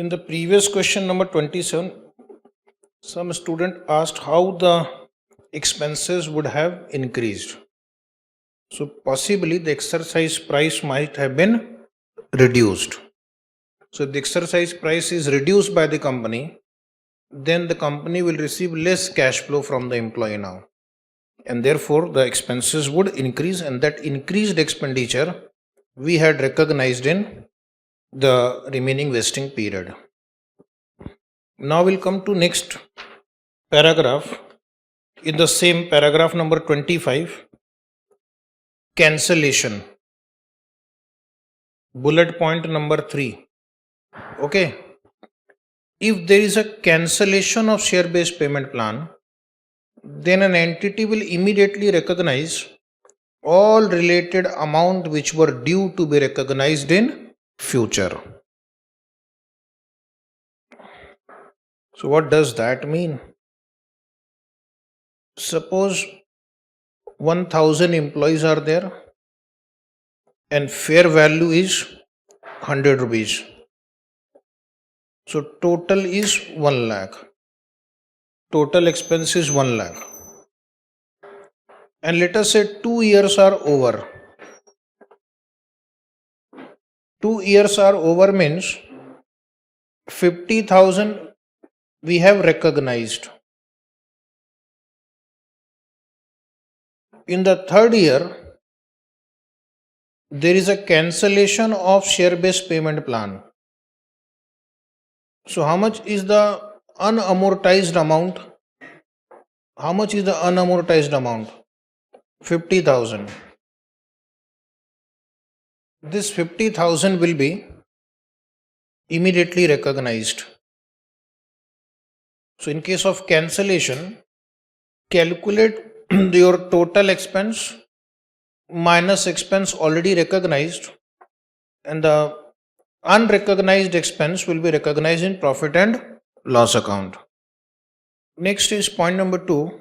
In the previous question number 27, some student asked how the expenses would have increased. So possibly the exercise price might have been reduced. So if the exercise price is reduced by the company, then the company will receive less cash flow from the employee now. And therefore the expenses would increase, and that increased expenditure we had recognized in the remaining vesting period. Now we'll come to next paragraph. In the same paragraph number 25, cancellation, bullet point number 3. Okay, if there is a cancellation of share based payment plan, then an entity will immediately recognize all related amount which were due to be recognized in future. So what does that mean? Suppose 1000 employees are there and fair value is 100 rupees. So total is 1 lakh. Total expense is 1 lakh. And let us say 2 years are over. 2 years are over means 50,000 we have recognized. In the third year, there is a cancellation of share based payment plan. So how much is the unamortized amount? How much is the unamortized amount? 50,000. This 50,000 will be immediately recognized. So in case of cancellation, calculate your total expense minus expense already recognized, and the unrecognized expense will be recognized in profit and loss account. Next is point number 2,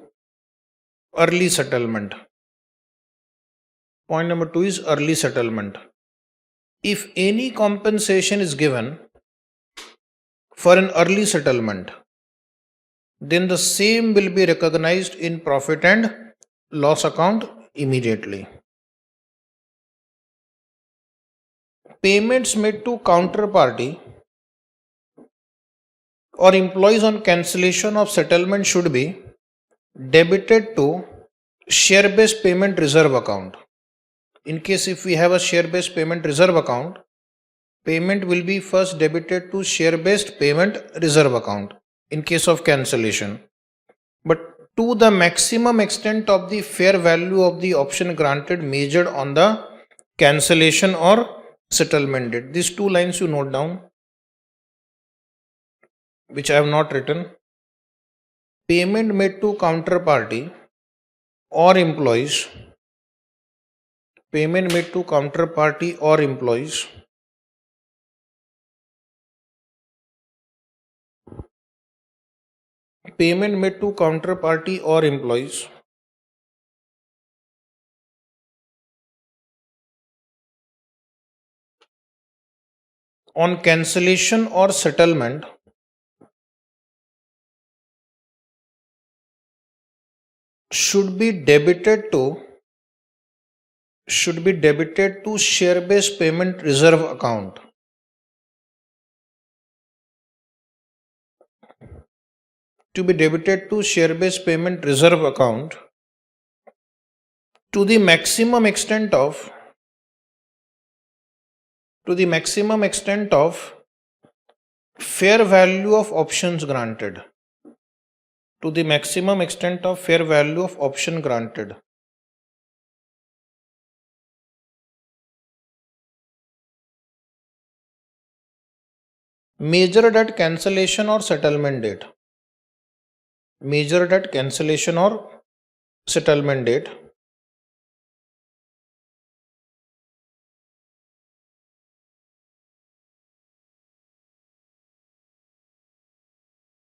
early settlement. Point number 2 is early settlement. If any compensation is given for an early settlement, then the same will be recognized in profit and loss account immediately. Payments made to counterparty or employees on cancellation of settlement should be debited to share based payment reserve account. In case if we have a share based payment reserve account, payment will be first debited to share based payment reserve account in case of cancellation, but to the maximum extent of the fair value of the option granted measured on the cancellation or settlement date. These 2 lines you note down, which I have not written. Payment made to counterparty or employees. Payment made to counterparty or employees payment made to counterparty or employees on cancellation or settlement should be debited to share based payment reserve account. To be debited to share based payment reserve account to the maximum extent of fair value of options granted. To the maximum extent of fair value of option granted. Measured at cancellation or settlement date. Measured at cancellation or settlement date.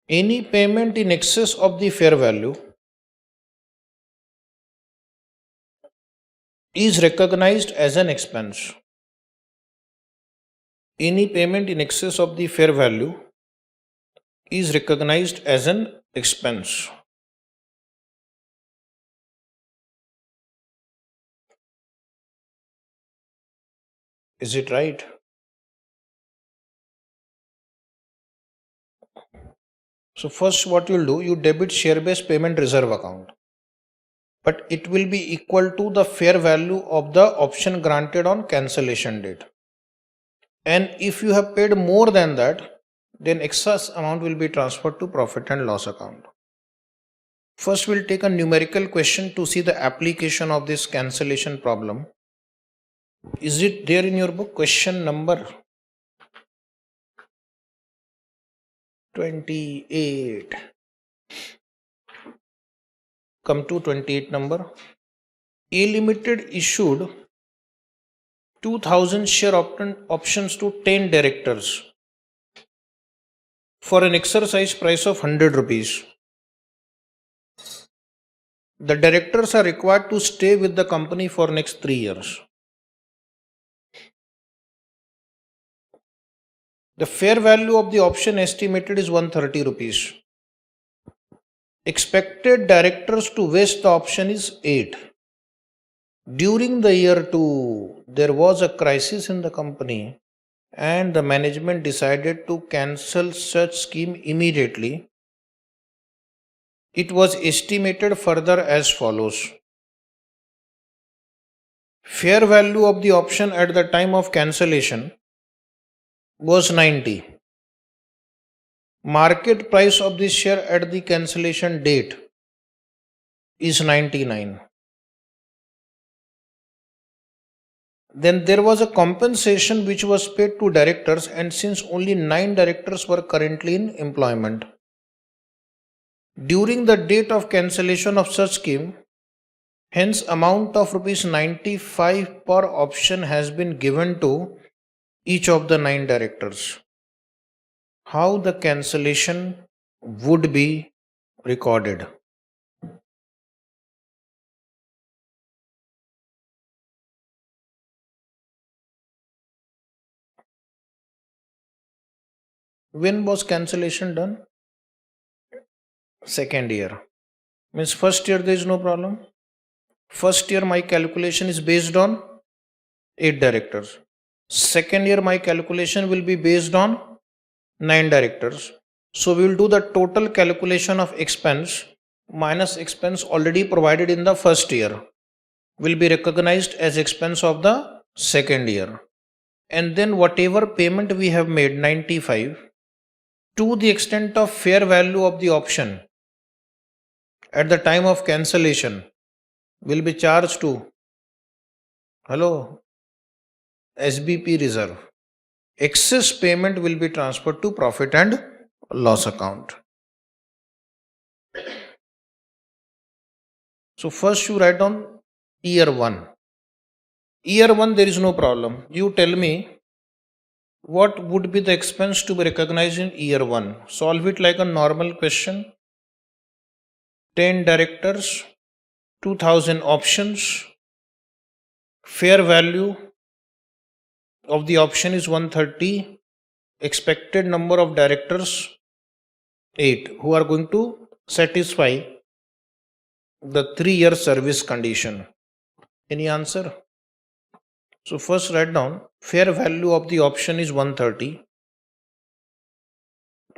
Any payment in excess of the fair value is recognized as an expense. Any payment in excess of the fair value is recognized as an expense. Is it right? So first what you'll do, you debit share-based payment reserve account, but it will be equal to the fair value of the option granted on cancellation date. And if you have paid more than that, then excess amount will be transferred to profit and loss account. First, we'll take a numerical question to see the application of this cancellation problem. Is it there in your book? Question number 28. Come to 28 number. A Limited issued 2000 share options to 10 directors for an exercise price of 100 rupees. The directors are required to stay with the company for next 3 years. The fair value of the option estimated is 130 rupees. Expected directors to vest the option is 8. During the year 2, there was a crisis in the company and the management decided to cancel such scheme immediately. It was estimated further as follows. Fair value of the option at the time of cancellation was 90. Market price of this share at the cancellation date is 99. Then there was a compensation which was paid to directors, and since only 9 directors were currently in employment, during the date of cancellation of such scheme, hence amount of rupees 95 per option has been given to each of the 9 directors. How the cancellation would be recorded? When was cancellation done? Second year. Means first year there is no problem. First year my calculation is based on 8 directors. Second year my calculation will be based on 9 directors. So we will do the total calculation of expense minus expense already provided in the first year will be recognized as expense of the second year. And then whatever payment we have made, 95, to the extent of fair value of the option at the time of cancellation will be charged to SBP reserve. Excess payment will be transferred to profit and loss account. So first you write down year 1. Year 1 there is no problem. You tell me what would be the expense to be recognized in year 1. Solve it like a normal question. 10 directors, 2000 options, fair value of the option is 130, expected number of directors 8 who are going to satisfy the 3-year service condition. Any answer? So first write down fair value of the option is 130.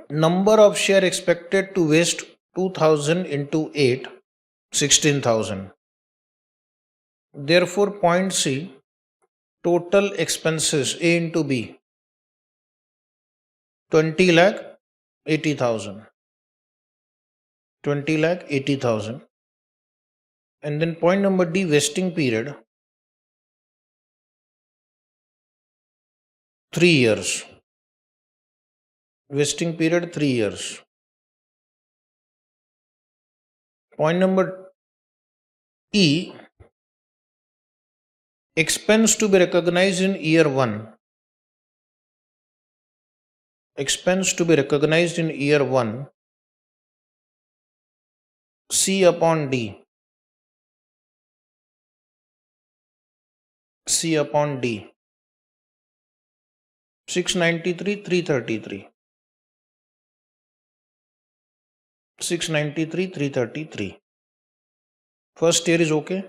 Number of share expected to vest 2000 into 8, 16,000. Therefore point C, total expenses A into B, 20 lakh 80,000. 20 lakh 80,000. And then point number D, vesting period 3 years. Vesting period 3 years. Point number E, expense to be recognized in year 1. Expense to be recognized in year 1, C upon D. C upon D. 693, 333. 693, 333. First year is okay.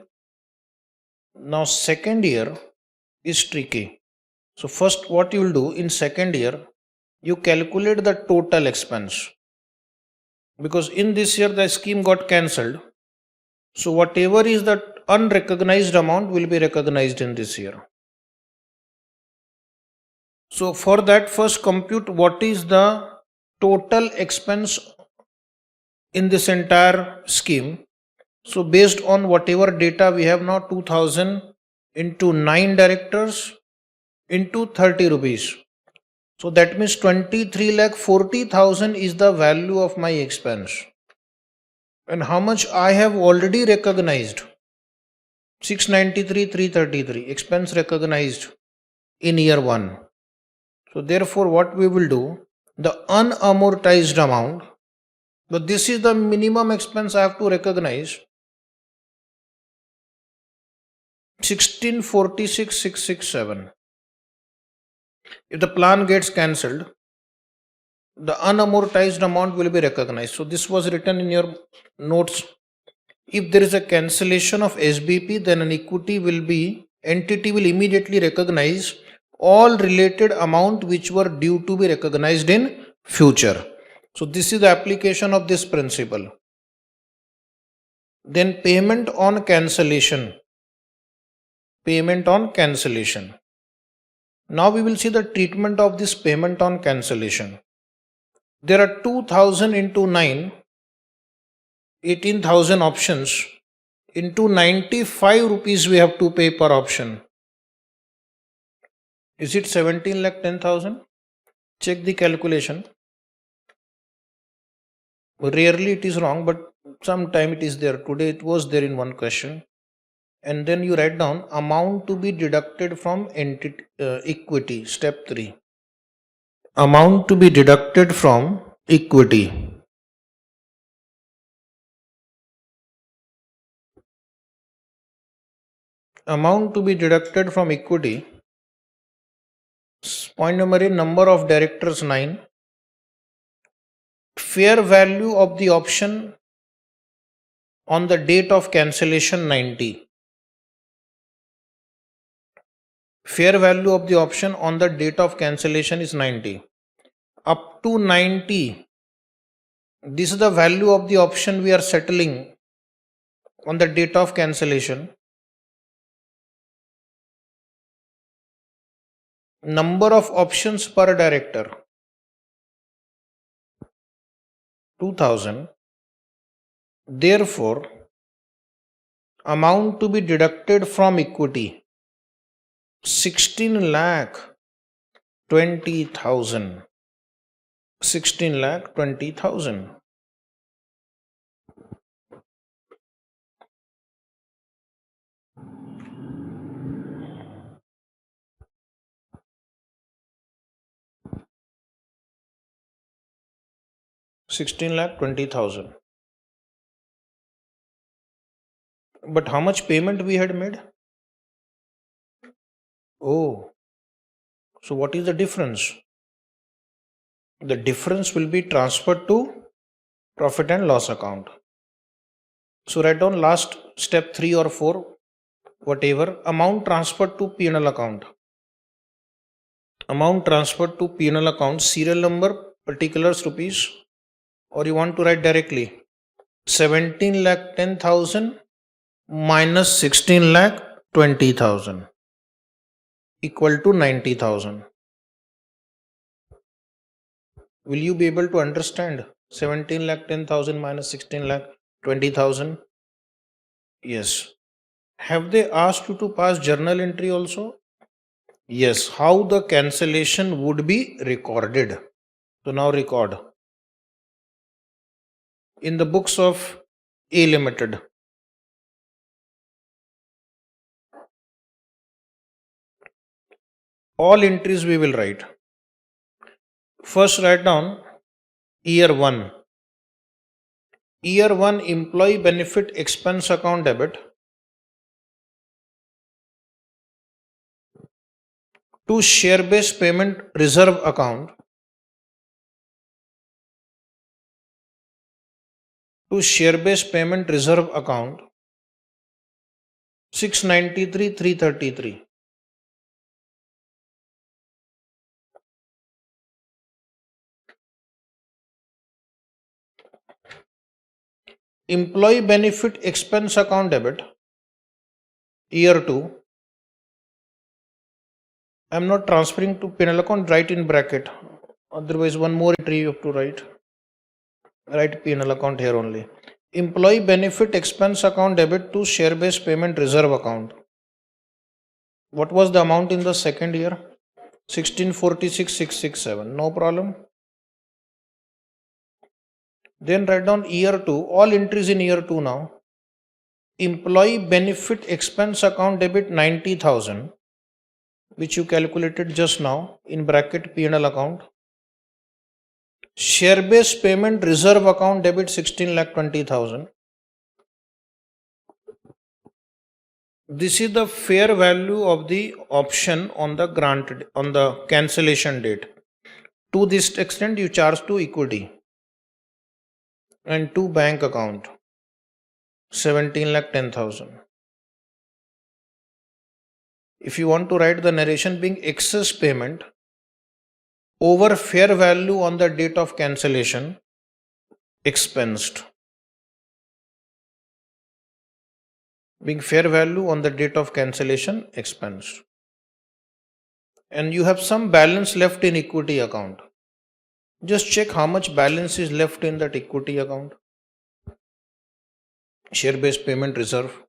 Now second year is tricky. So first what you will do in second year, you calculate the total expense. Because in this year the scheme got cancelled. So whatever is the unrecognized amount will be recognized in this year. So for that, first compute what is the total expense in this entire scheme. So based on whatever data we have now, 2000 into 9 directors into 30 rupees. So that means 23,40,000 is the value of my expense. And how much I have already recognized? 693, 333 expense recognized in year 1. So therefore what we will do, the unamortized amount, but this is the minimum expense I have to recognize, 1646,667. If the plan gets cancelled, the unamortized amount will be recognized. So this was written in your notes. If there is a cancellation of SBP, then an entity will immediately recognize all related amount which were due to be recognized in future. So this is the application of this principle. Then payment on cancellation. Payment on cancellation. Now we will see the treatment of this payment on cancellation. There are 2000 into 9, 18,000 options. Into 95 rupees we have to pay per option. Is it 17,10,000? Check the calculation. Rarely it is wrong, but sometime it is there. Today it was there in one question. And then you write down amount to be deducted from equity, step 3. Amount to be deducted from equity. Amount to be deducted from equity. Point number A, number of directors 9. Fair value of the option on the date of cancellation 90. Fair value of the option on the date of cancellation is 90. Up to 90, this is the value of the option we are settling on the date of cancellation. Number of options per director 2000. Therefore, amount to be deducted from equity 16,20,000. 16,20,000. $16,20,000. But how much payment we had made? Oh, so what is the difference? The difference will be transferred to profit and loss account. So write down last step 3 or 4, whatever, amount transferred to P&L account. Amount transferred to P&L account, serial number, particulars rupees, or you want to write directly 17,10,000 minus 16,20,000 equal to 90,000. Will you be able to understand 17,10,000 minus 16,20,000? Yes. Have they asked you to pass journal entry also? Yes. How the cancellation would be recorded? So now record. In the books of A Limited. All entries we will write. First write down year 1. Year 1 employee benefit expense account debit to share based payment reserve account to share-based payment reserve account 693,333. Employee benefit expense account debit year 2. I am not transferring to P&L account, write in bracket. Otherwise, one more entry you have to write. Write P&L account here only. Employee benefit expense account debit to share-based payment reserve account. What was the amount in the second year? 1646,667. No problem. Then write down year 2. All entries in year 2 now. Employee benefit expense account debit 90,000, which you calculated just now, in bracket P&L account. Share-based payment reserve account debit 16,20,000. This is the fair value of the option on the cancellation date. To this extent, you charge to equity and to bank account 17,10,000. If you want to write the narration being excess payment over fair value on the date of cancellation, expensed. Being fair value on the date of cancellation, expensed. And you have some balance left in equity account. Just check how much balance is left in that equity account. Share-based payment reserve.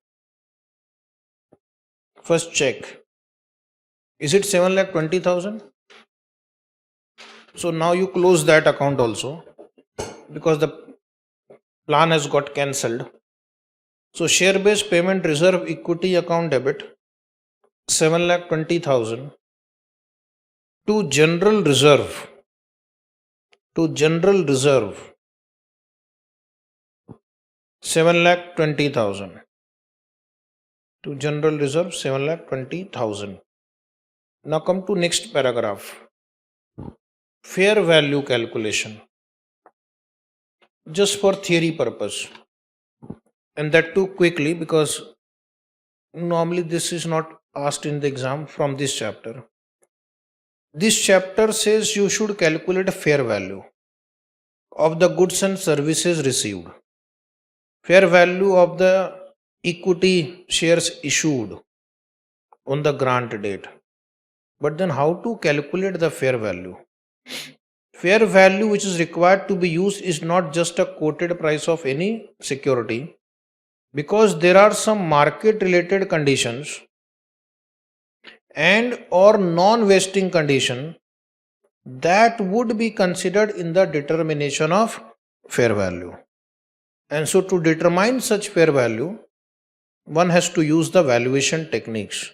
First check. Is it 7,20,000? So now you close that account also because the plan has got cancelled. So share-based payment reserve equity account debit 7,20,000 to general reserve. To general reserve 7,20,000. To general reserve 7,20,000. Now come to next paragraph. Fair value calculation. Just for theory purpose. And that too quickly because normally this is not asked in the exam from this chapter. This chapter says you should calculate a fair value of the goods and services received. Fair value of the equity shares issued on the grant date. But then how to calculate the fair value? Fair value which is required to be used is not just a quoted price of any security, because there are some market related conditions and or non-vesting condition that would be considered in the determination of fair value. And so to determine such fair value, one has to use the valuation techniques.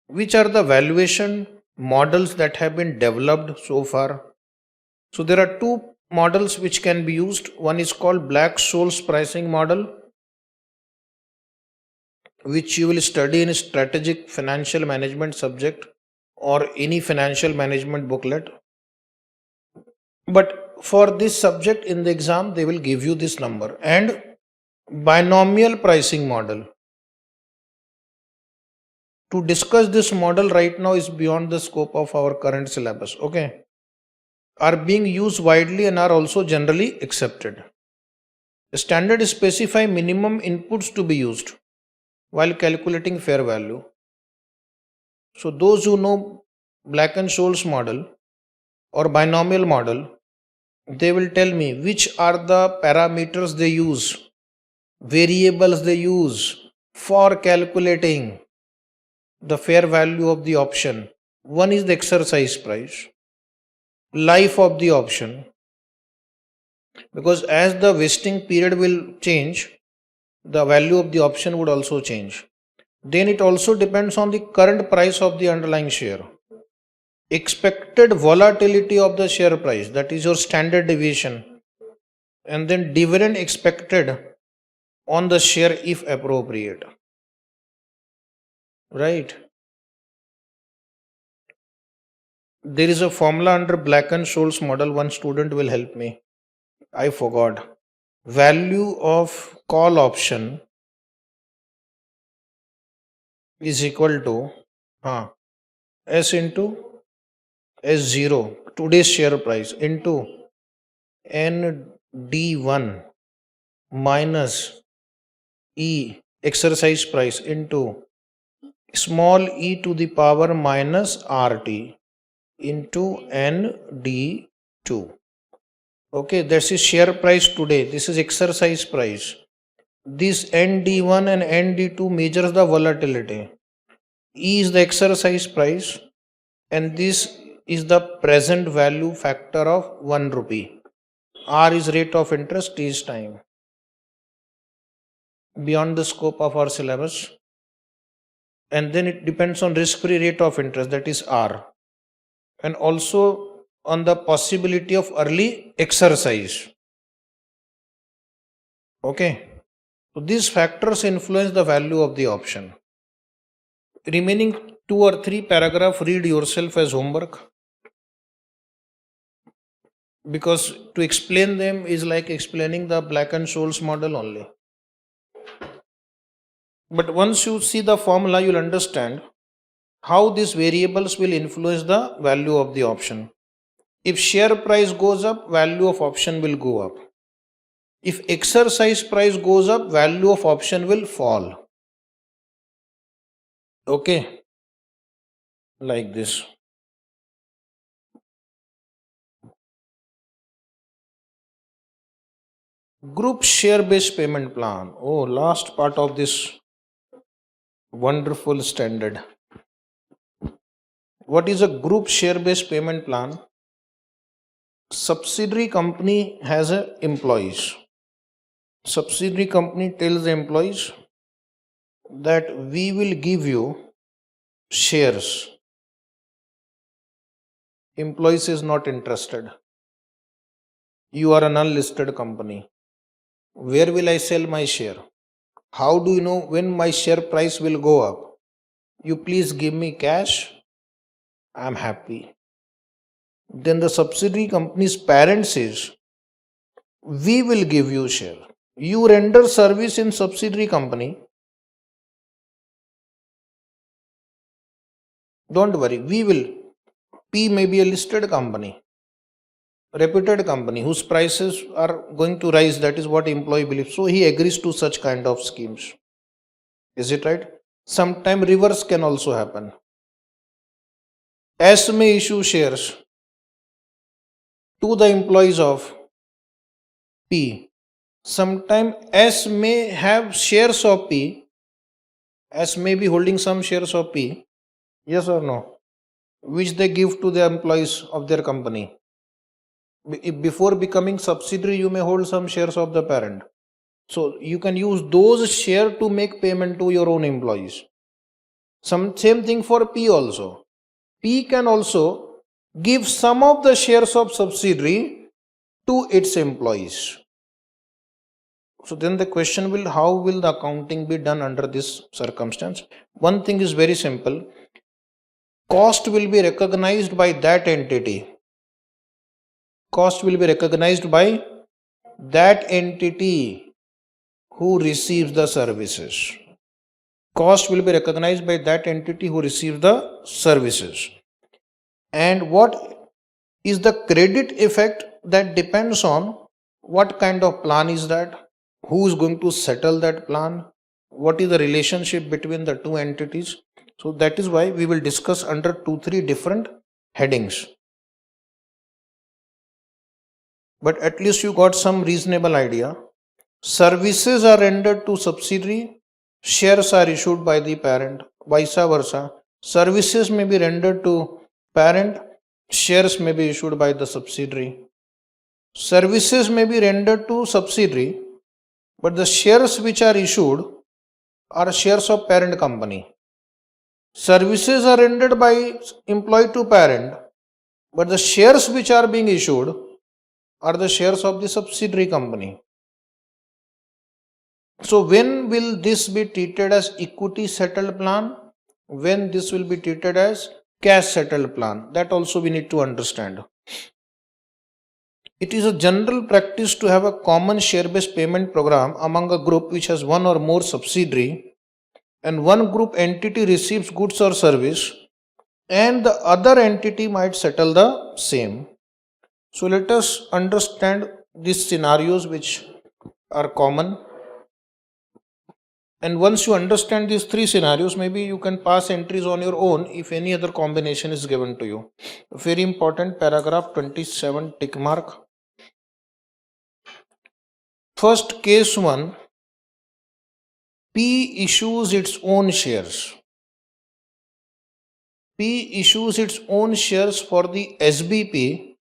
Which are the valuation models that have been developed so far? So there are two models which can be used. One is called Black-Scholes pricing model, which you will study in strategic financial management subject or any financial management booklet. But for this subject in the exam, they will give you this number. And binomial pricing model. To discuss this model right now is beyond the scope of our current syllabus. Okay. Are being used widely and are also generally accepted. The standard specify minimum inputs to be used while calculating fair value. So those who know Black and Scholes model or binomial model, they will tell me which are the parameters they use, variables they use for calculating the fair value of the option. One is the exercise price, life of the option, because as the vesting period will change, the value of the option would also change. Then it also depends on the current price of the underlying share. Expected volatility of the share price, that is your standard deviation, and then dividend expected on the share if appropriate. Right? There is a formula under Black and Scholes model. One student will help me. I forgot. value of call option is equal to S into S0, today's share price, into ND1 minus E, exercise price, into small e to the power minus RT into ND2. Okay, this is share price today. This is exercise price. This ND1 and ND2 measures the volatility. E is the exercise price and this is the present value factor of 1 rupee. R is rate of interest, T is time. Beyond the scope of our syllabus. And then it depends on risk-free rate of interest, that is R. And also on the possibility of early exercise. Okay. So these factors influence the value of the option. Remaining 2 or 3 paragraphs, read yourself as homework. Because to explain them is like explaining the Black and Scholes model only. But once you see the formula, you'll understand how these variables will influence the value of the option. If share price goes up, value of option will go up. If exercise price goes up, value of option will fall. Okay, like this. Group share based payment plan. Oh, last part of this wonderful standard. What is a group share based payment plan? Subsidiary company has employees. Subsidiary company tells the employees that we will give you shares. Employees is not interested. You are an unlisted company. Where will I sell my share? How do you know when my share price will go up? You please give me cash. I am happy. Then the subsidiary company's parent says, we will give you share. You render service in subsidiary company. Don't worry, we will. P may be a listed company, reputed company whose prices are going to rise. That is what employee believes. So he agrees to such kind of schemes. Is it right? Sometime reverse can also happen. S may issue shares to the employees of P. Sometime S may have shares of P. S may be holding some shares of P. Yes or no? Which they give to the employees of their company. Before becoming subsidiary, you may hold some shares of the parent. So you can use those shares to make payment to your own employees. Same thing for P also. P can also give some of the shares of subsidiary to its employees. So then the question will, how will the accounting be done under this circumstance? One thing is very simple. Cost will be recognized by that entity. Cost will be recognized by that entity who receives the services. Cost will be recognized by that entity who receives the services. And what is the credit effect? That depends on what kind of plan is that, who is going to settle that plan, what is the relationship between the two entities. So that is why we will discuss under 2-3 different headings. But at least you got some reasonable idea. Services are rendered to subsidiary, shares are issued by the parent, vice versa. Services may be rendered to parent, shares may be issued by the subsidiary. Services may be rendered to subsidiary, but the shares which are issued are shares of parent company. Services are rendered by employee to parent, but the shares which are being issued are the shares of the subsidiary company. So when will this be treated as equity settled plan? When this will be treated as cash settled plan? That also we need to understand. It is a general practice to have a common share-based payment program among a group which has one or more subsidiary, and one group entity receives goods or service and the other entity might settle the same. So let us understand these scenarios which are common. And once you understand these three scenarios, maybe you can pass entries on your own if any other combination is given to you. Very important, paragraph 27, tick mark. First, case 1, P issues its own shares. P issues its own shares for the SBP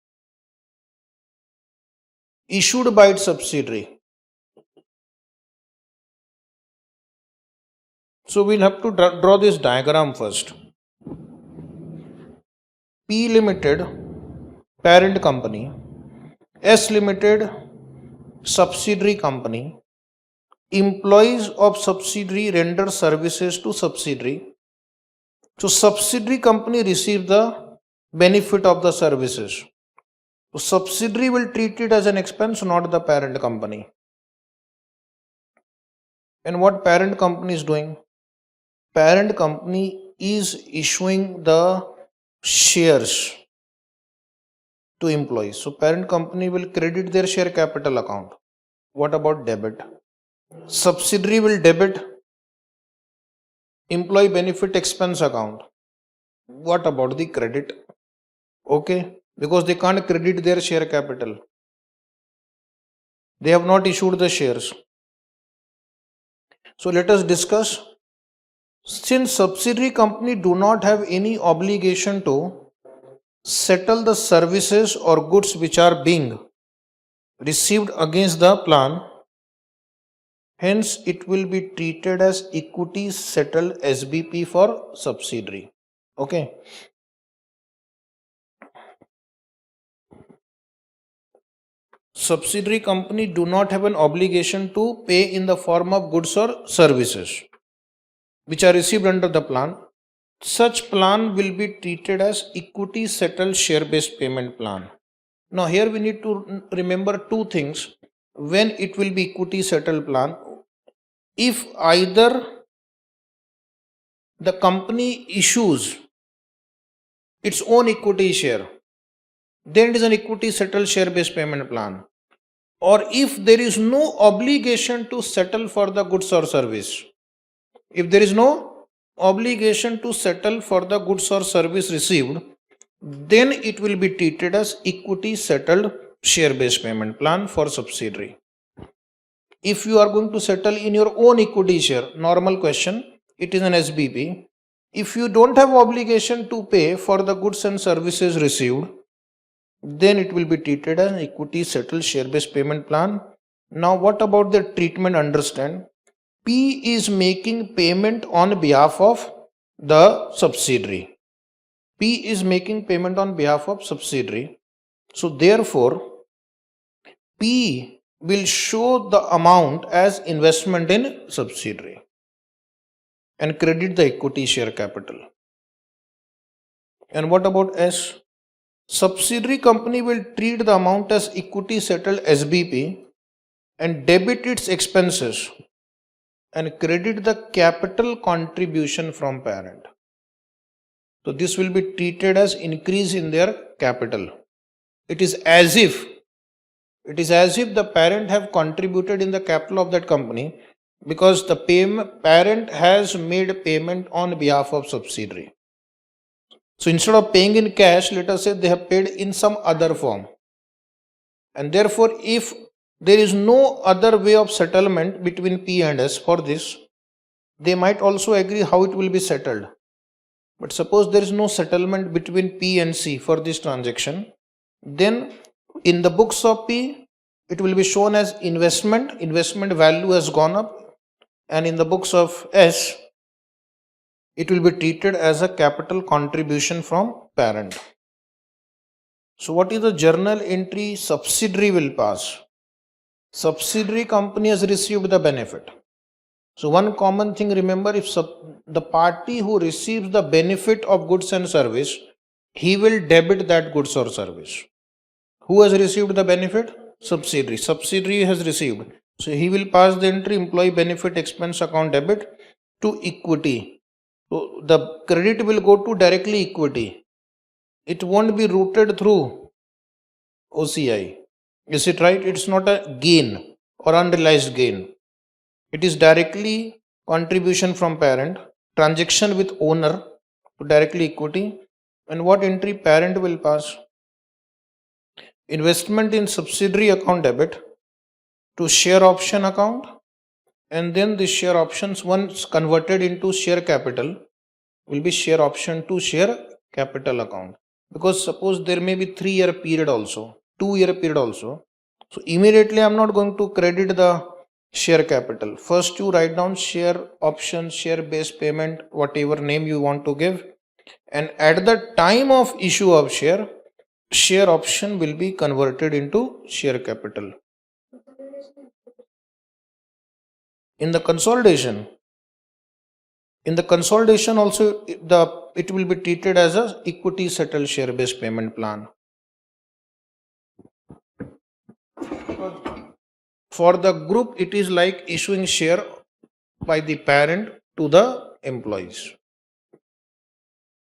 issued by its subsidiary. So we'll have to draw this diagram first. P Limited, parent company, S Limited, subsidiary company, employees of subsidiary render services to subsidiary. So subsidiary company receive the benefit of the services. So subsidiary will treat it as an expense, not the parent company. And what parent company is doing? Parent company is issuing the shares to employees. So parent company will credit their share capital account. What about debit? Subsidiary will debit employee benefit expense account. What about the credit? Okay, because they can't credit their share capital. They have not issued the shares. So let us discuss. Since subsidiary company do not have any obligation to settle the services or goods which are being received against the plan, hence it will be treated as equity settled SBP for subsidiary. Okay. Subsidiary company do not have an obligation to pay in the form of goods or services which are received under the plan. Such plan will be treated as equity settled share based payment plan. Now here we need to remember two things when it will be equity settled plan. If either the company issues its own equity share, then it is an equity settled share based payment plan. Or if there is no obligation to settle for the goods or service, if there is no obligation to settle for the goods or service received, then it will be treated as equity settled share based payment plan for subsidiary. If you are going to settle in your own equity share, normal question, it is an SBP. If you don't have obligation to pay for the goods and services received, then it will be treated as equity settled share based payment plan. Now what about the treatment? Understand, P is making payment on behalf of the subsidiary. P is making payment on behalf of subsidiary. So therefore, P will show the amount as investment in subsidiary and credit the equity share capital. And what about S? Subsidiary company will treat the amount as equity settled SBP and debit its expenses and credit the capital contribution from parent. So this will be treated as increase in their capital. It is as if the parent have contributed in the capital of that company because the parent has made payment on behalf of subsidiary. So instead of paying in cash, let us say they have paid in some other form. And therefore, if there is no other way of settlement between P and S for this, they might also agree how it will be settled. But suppose there is no settlement between P and C for this transaction, then in the books of P, it will be shown as investment value has gone up, and in the books of S, it will be treated as a capital contribution from parent. So what is the journal entry subsidiary will pass? Subsidiary company has received the benefit. So one common thing, remember, if the party who receives the benefit of goods and service, he will debit that goods or service. Who has received the benefit? Subsidiary. Subsidiary has received. So he will pass the entry employee benefit expense account debit to equity. So the credit will go to directly equity. It won't be routed through OCI. Is it right? It's not a gain or unrealized gain. It is directly contribution from parent, transaction with owner to directly equity, and what entry parent will pass? Investment in subsidiary account debit to share option account, and then the share options once converted into share capital will be share option to share capital account. Because suppose there may be 3-year period also, 2-year period also. So immediately I am not going to credit the share capital. First you write down share option, share based payment, whatever name you want to give, and at the time of issue of share option will be converted into share capital. In the consolidation also it will be treated as a equity settled share based payment plan. For the group it is like issuing share by the parent to the employees.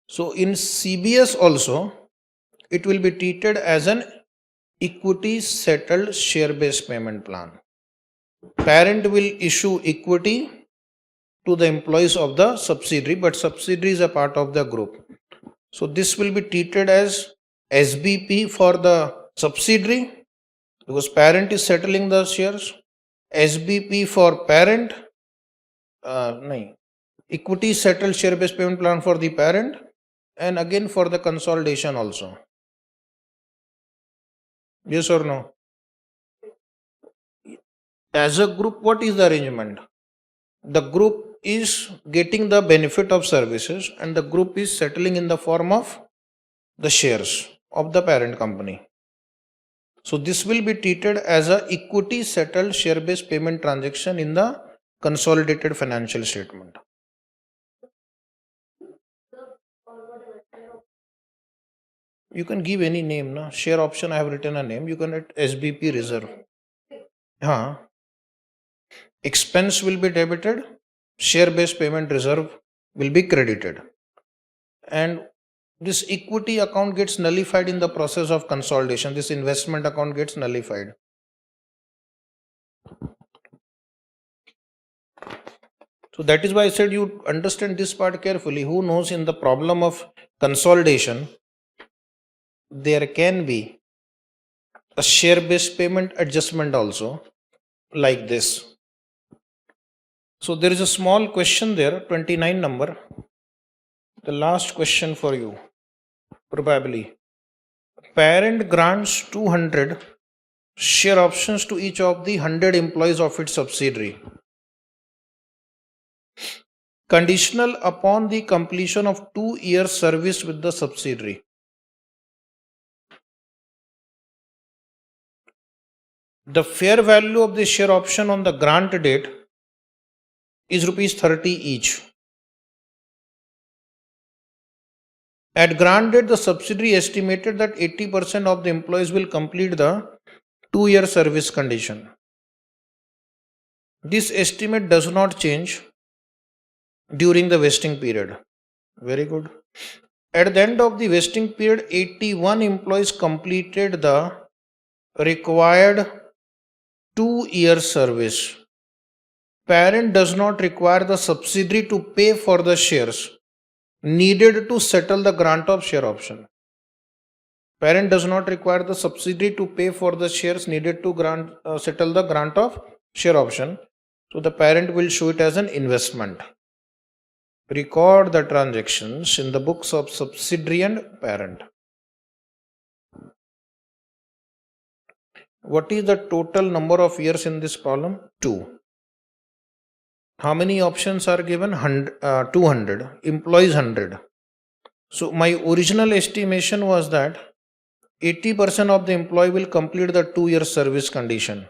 So in CBS also it will be treated as an equity settled share based payment plan. Parent will issue equity to the employees of the subsidiary, but subsidiary is a part of the group. So this will be treated as SBP for the subsidiary because parent is settling the shares. SBP for parent, equity settled share based payment plan for the parent, and again for the consolidation also. Yes or no? As a group, what is the arrangement? The group is getting the benefit of services and the group is settling in the form of the shares of the parent company. So this will be treated as a equity settled share based payment transaction in the consolidated financial statement. You can give any name, no? Share option I have written a name, you can write SBP reserve. Expense will be debited, share based payment reserve will be credited, and this equity account gets nullified in the process of consolidation. This investment account gets nullified. So that is why I said you understand this part carefully. Who knows, in the problem of consolidation there can be a share based payment adjustment also like this. So there is a small question there, 29 number, the last question for you probably. Parent grants 200 share options to each of the 100 employees of its subsidiary, conditional upon the completion of 2 years service with the subsidiary. The fair value of the share option on the grant date is rupees 30 each. At grant date, the subsidiary estimated that 80% of the employees will complete the 2-year service condition. This estimate does not change during the vesting period. Very good. At the end of the vesting period, 81 employees completed the required 2-year service. Parent does not require the subsidiary to pay for the shares needed to settle the grant of share option. Parent does not require the subsidiary to pay for the shares needed to settle the grant of share option. So the parent will show it as an investment. Record the transactions in the books of subsidiary and parent. What is the total number of years in this problem? 2. How many options are given? 200. Employees 100. So my original estimation was that 80% of the employee will complete the 2-year service condition.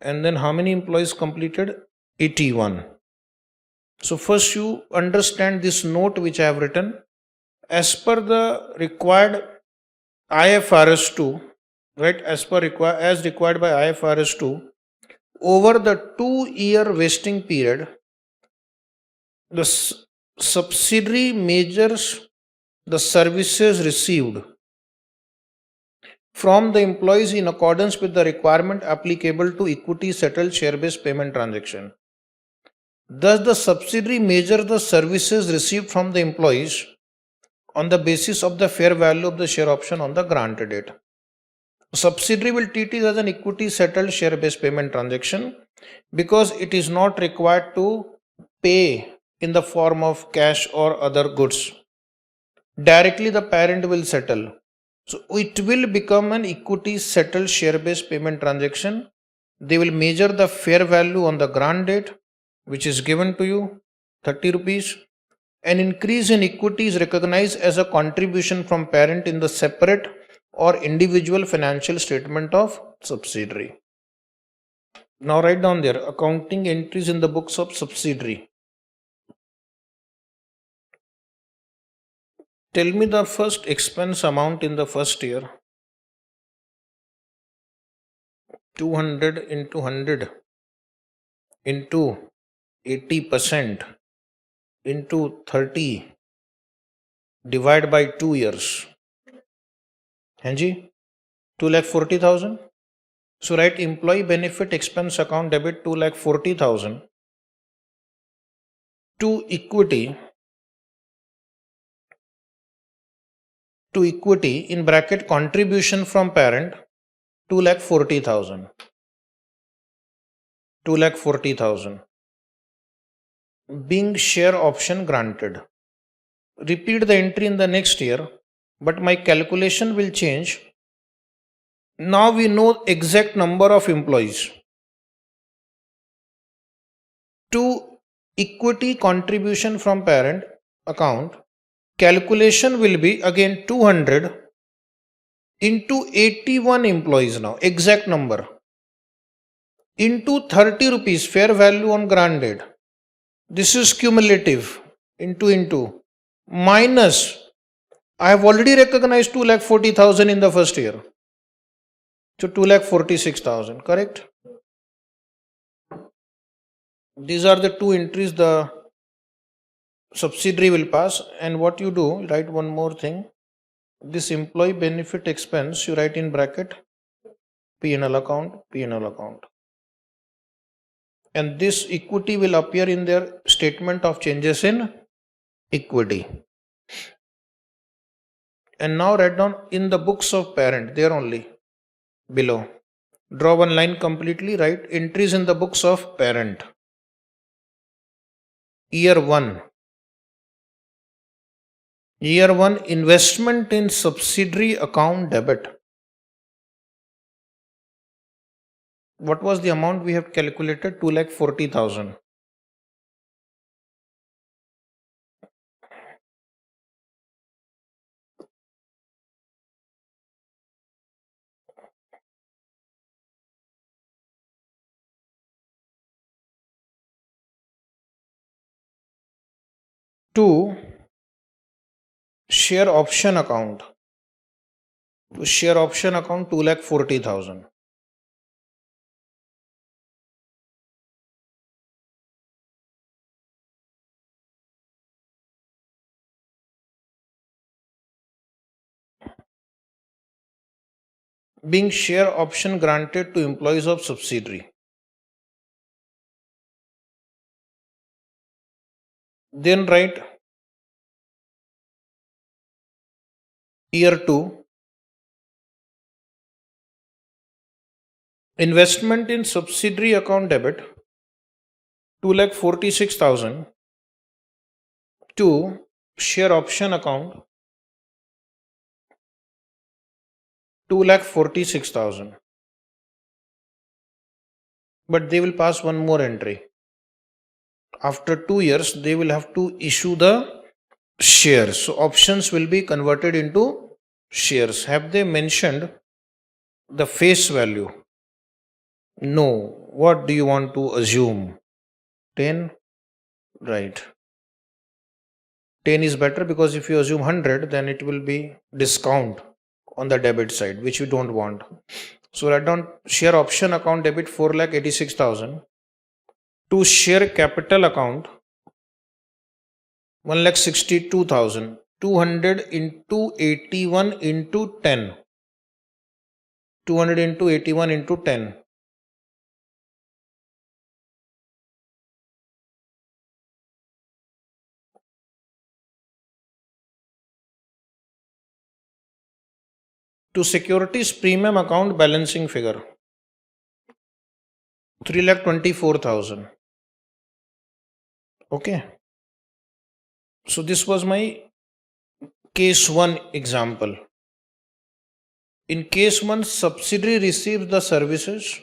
And then how many employees completed? 81. So first you understand this note which I have written. As per the required IFRS 2, right, as required by IFRS 2, over the 2-year vesting period, the subsidiary measures the services received from the employees in accordance with the requirement applicable to equity settled share-based payment transaction. Thus, the subsidiary measures the services received from the employees on the basis of the fair value of the share option on the grant date. Subsidiary will treat it as an equity settled share-based payment transaction because it is not required to pay in the form of cash or other goods. Directly the parent will settle. So it will become an equity settled share-based payment transaction. They will measure the fair value on the grant date, which is given to you, 30 rupees. An increase in equity is recognized as a contribution from parent in the separate or individual financial statement of subsidiary. Now write down there accounting entries in the books of subsidiary. Tell me the first expense amount in the first year. 200 into 100 into 80% into 30 divide by 2 years. Hanji? 2,40,000. So write employee benefit expense account debit 2,40,000 to equity in bracket contribution from parent 2,40,000. 2,40,000 being share option granted. Repeat the entry in the next year, but my calculation will change. Now we know exact number of employees. To equity contribution from parent account, calculation will be again 200 into 81 employees now, exact number, into 30 rupees fair value on grant date. This is cumulative, into, minus, I have already recognized 2,40,000 in the first year. So 2,46,000, correct? These are the two entries the subsidiary will pass. And what you do, write one more thing. This employee benefit expense, you write in bracket P&L account. And this equity will appear in their statement of changes in equity. And now write down in the books of parent, there only, below. Draw one line completely, write entries in the books of parent. Year 1. Year 1, investment in subsidiary account debit. What was the amount we have calculated? 2,40,000. To share option account. To share option account 2,40,000. Being share option granted to employees of subsidiary. Then write year 2, investment in subsidiary account debit 2,46,000 to share option account 2,46,000. But they will pass one more entry. After 2 years, they will have to issue the shares. So options will be converted into shares. Have they mentioned the face value? No. What do you want to assume? 10? Right. 10 is better because if you assume 100, then it will be discount on the debit side, which we don't want. So write down share option account debit 4,86,000 to share capital account 1,62,000. 200 into 81 into 10. 200 into 81 into 10. To securities premium account balancing figure 3,24,000. Okay. So this was my case 1 example. In case 1, subsidiary receives the services.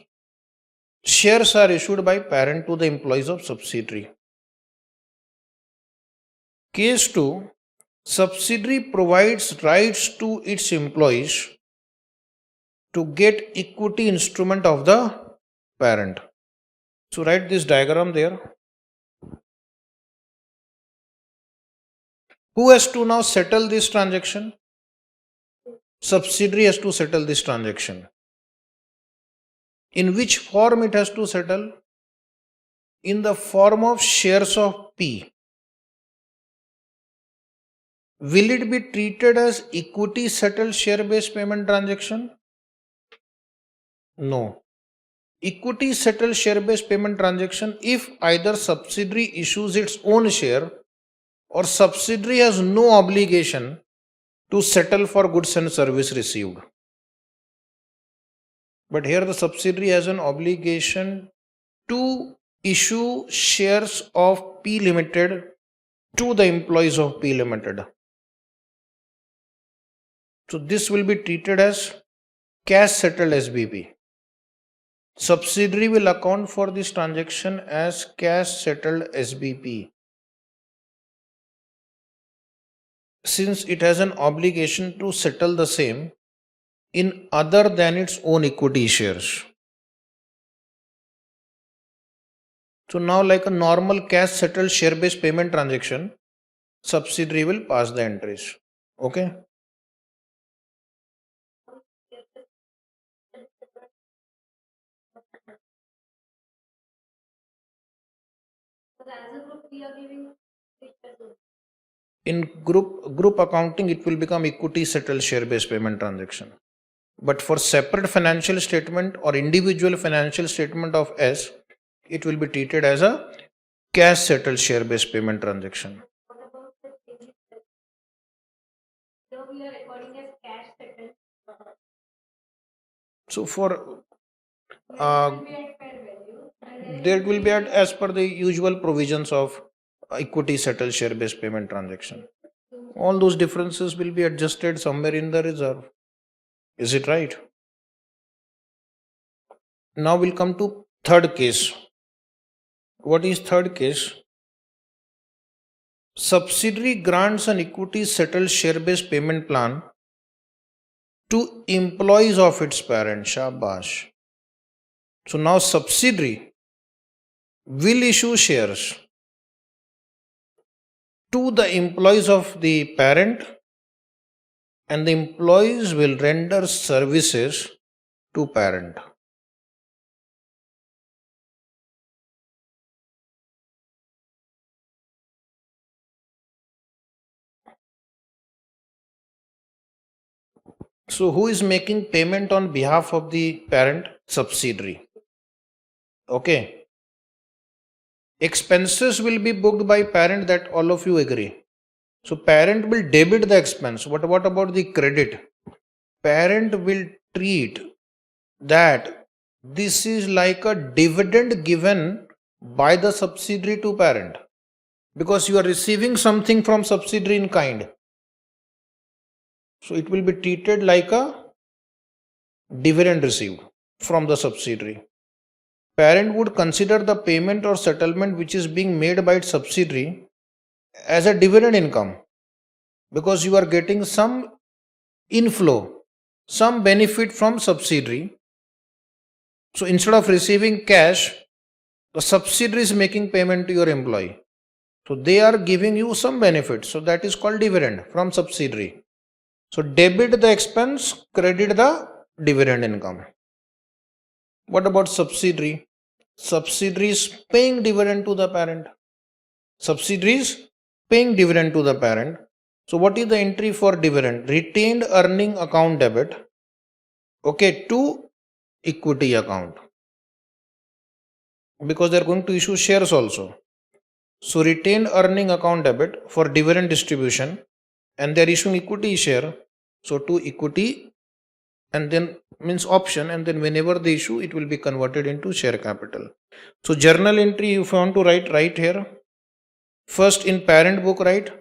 Shares are issued by parent to the employees of subsidiary. Case 2, subsidiary provides rights to its employees to get equity instrument of the parent. So write this diagram there. Who has to now settle this transaction? Subsidiary has to settle this transaction. In which form it has to settle? In the form of shares of P. Will it be treated as equity settled share based payment transaction? No. Equity settled share based payment transaction if either subsidiary issues its own share or subsidiary has no obligation to settle for goods and service received. But here the subsidiary has an obligation to issue shares of P Limited to the employees of P Limited. So this will be treated as cash settled SBP. Subsidiary will account for this transaction as cash settled SBP, since it has an obligation to settle the same in other than its own equity shares. So now, like a normal cash settled share based payment transaction, subsidiary will pass the entries. Okay. In group accounting, it will become equity settled share based payment transaction. But for separate financial statement or individual financial statement of S, it will be treated as a cash settled share based payment transaction. So for there will be at as per the usual provisions of equity settled share based payment transaction. All those differences will be adjusted somewhere in the reserve. Is it right? Now we'll come to third case. What is third case? Subsidiary grants an equity settled share based payment plan to employees of its parent. Shabash. So now subsidiary will issue shares to the employees of the parent, and the employees will render services to parent. So who is making payment on behalf of the parent? Subsidiary. Okay. Expenses will be booked by parent, that all of you agree. So parent will debit the expense. What about the credit? Parent will treat that this is like a dividend given by the subsidiary to parent, because you are receiving something from subsidiary in kind. So it will be treated like a dividend received from the subsidiary. Parent would consider the payment or settlement which is being made by its subsidiary as a dividend income, because you are getting some inflow, some benefit from subsidiary. So instead of receiving cash, the subsidiary is making payment to your employee. So they are giving you some benefit. So that is called dividend from subsidiary. So debit the expense, credit the dividend income. What about subsidiary? Subsidiary is paying dividend to the parent. Subsidiary is paying dividend to the parent. So what is the entry for dividend? Retained earning account debit, okay, to equity account, because they are going to issue shares also. So retained earning account debit for dividend distribution, and they are issuing equity share, so to equity, and then means option, and then whenever they issue it will be converted into share capital. So journal entry, if you want to write here, first in parent book write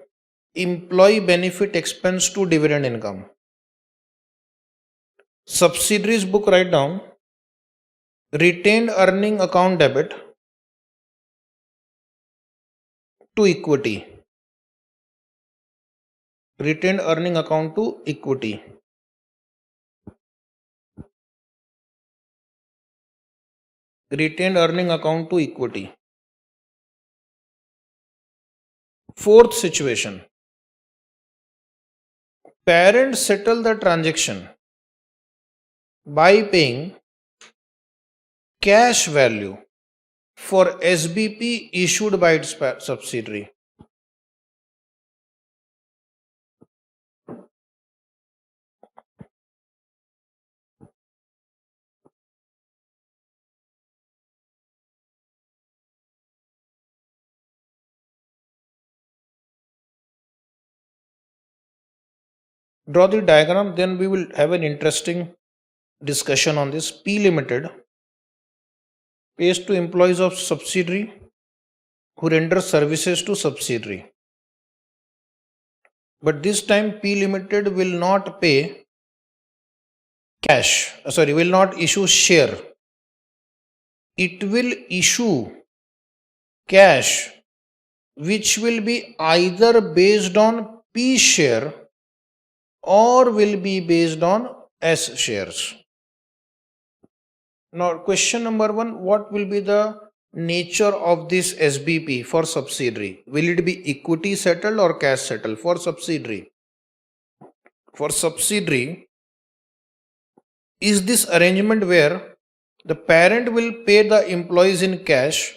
employee benefit expense to dividend income. Subsidiaries book write down retained earning account debit to equity. Retained earning account to equity. Retained earning account to equity. Fourth situation. Parent settle the transaction by paying cash value for SBP issued by its subsidiary. Draw the diagram, then we will have an interesting discussion on this. P Limited pays to employees of subsidiary who render services to subsidiary. But this time P Limited will not pay cash, will not issue share. It will issue cash which will be either based on P share or will be based on S shares. Now question number 1, what will be the nature of this SBP for subsidiary? Will it be equity settled or cash settled? For subsidiary, is this arrangement where the parent will pay the employees in cash?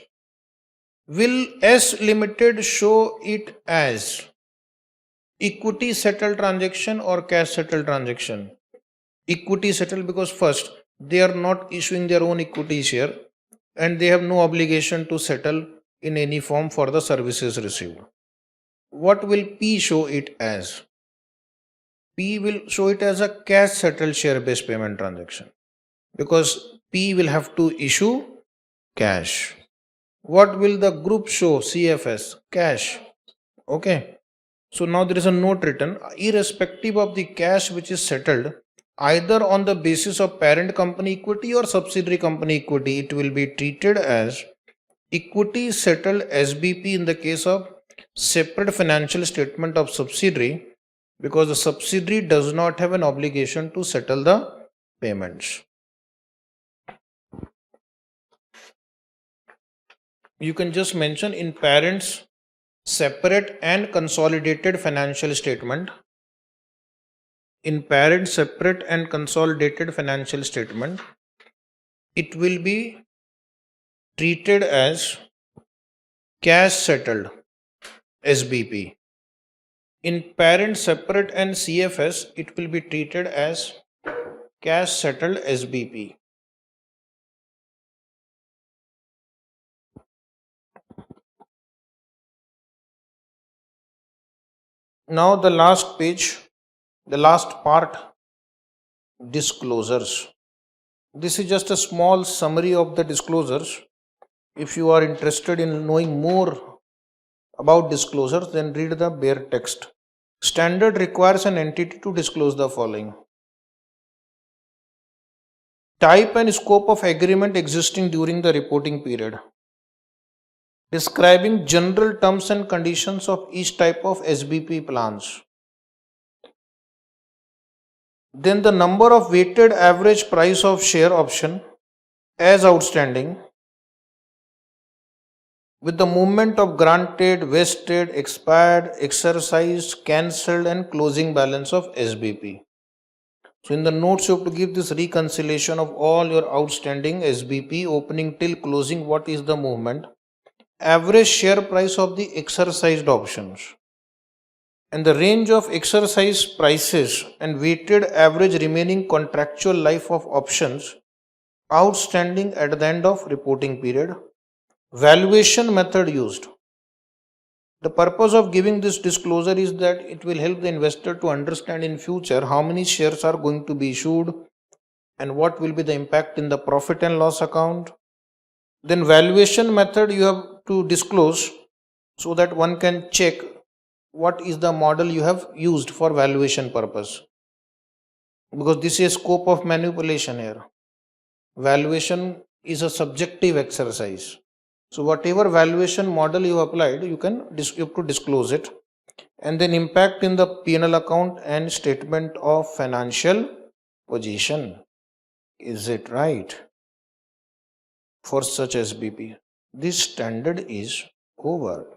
Will S Limited show it as equity settled transaction or cash settled transaction? Equity settled, because first they are not issuing their own equity share and they have no obligation to settle in any form for the services received. What will P show it as? P will show it as a cash settled share based payment transaction, because P will have to issue cash. What will the group show? CFS, cash. Okay. So now there is a note written, irrespective of the cash which is settled, either on the basis of parent company equity or subsidiary company equity, it will be treated as equity settled SBP in the case of separate financial statement of subsidiary, because the subsidiary does not have an obligation to settle the payments. You can just mention in parents separate and consolidated financial statement. In parent separate and consolidated financial statement, it will be treated as cash settled SBP. In parent separate and CFS, it will be treated as cash settled SBP. Now the last page, the last part, disclosures. This is just a small summary of the disclosures. If you are interested in knowing more about disclosures, then read the bare text. Standard requires an entity to disclose the following: type and scope of agreement existing during the reporting period, describing general terms and conditions of each type of SBP plans, then the number of weighted average price of share option as outstanding, with the movement of granted, vested, expired, exercised, cancelled and closing balance of SBP. So in the notes you have to give this reconciliation of all your outstanding SBP opening till closing, what is the movement, average share price of the exercised options, and the range of exercise prices and weighted average remaining contractual life of options outstanding at the end of reporting period. Valuation method used. The purpose of giving this disclosure is that it will help the investor to understand in future how many shares are going to be issued and what will be the impact in the profit and loss account. Then valuation method you have to disclose so that one can check what is the model you have used for valuation purpose, because this is scope of manipulation here. Valuation is a subjective exercise. So whatever valuation model you applied, you have to disclose it. And then impact in the P&L account and statement of financial position. Is it right? For such SBP, this standard is over.